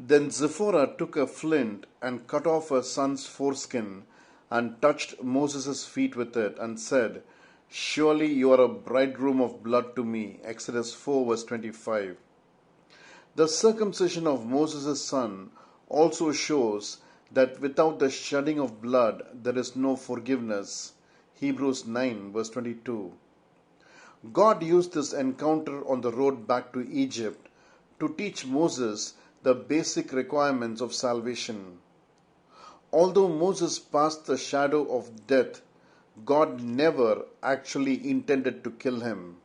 Then Zipporah took a flint and cut off her son's foreskin and touched Moses' feet with it and said, "Surely you are a bridegroom of blood to me." Exodus 4 verse 25. The circumcision of Moses' son also shows that without the shedding of blood there is no forgiveness. Hebrews 9 verse 22. God used this encounter on the road back to Egypt to teach Moses the basic requirements of salvation. Although Moses passed the shadow of death, God never actually intended to kill him.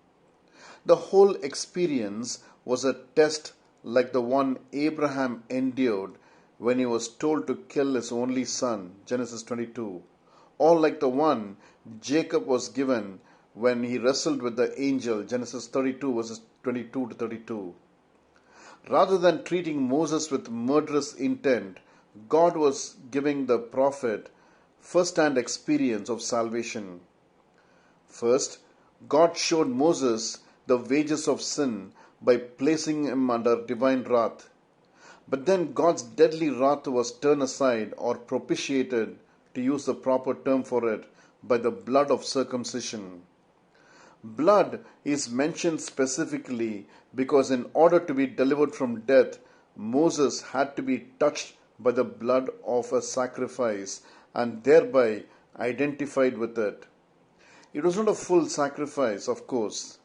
The whole experience was a test like the one Abraham endured when he was told to kill his only son, Genesis 22, or like the one Jacob was given when he wrestled with the angel, Genesis 32 verses 22 to 32. Rather than treating Moses with murderous intent, God was giving the prophet first-hand experience of salvation. First, God showed Moses the wages of sin by placing him under divine wrath. But then God's deadly wrath was turned aside or propitiated, to use the proper term for it, by the blood of circumcision. Blood is mentioned specifically because in order to be delivered from death, Moses had to be touched by the blood of a sacrifice and thereby identified with it. It was not a full sacrifice, of course.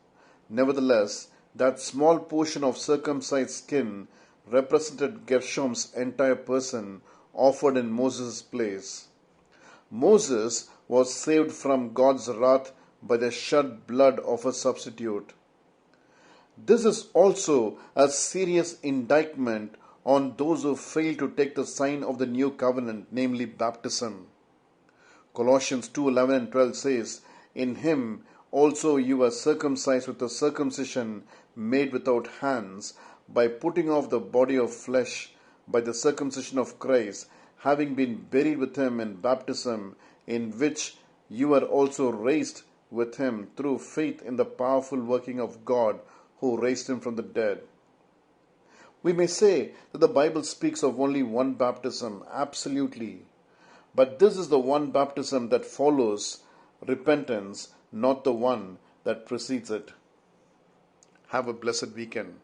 Nevertheless, that small portion of circumcised skin represented Gershom's entire person offered in Moses' place. Moses was saved from God's wrath by the shed blood of a substitute. This is also a serious indictment on those who fail to take the sign of the new covenant, namely baptism. Colossians 2:11 and 12 says, "In him also you were circumcised with a circumcision made without hands, by putting off the body of flesh by the circumcision of Christ, having been buried with him in baptism, in which you were also raised with him through faith in the powerful working of God who raised him from the dead." We may say that the Bible speaks of only one baptism, absolutely. But this is the one baptism that follows repentance, not the one that precedes it. Have a blessed weekend.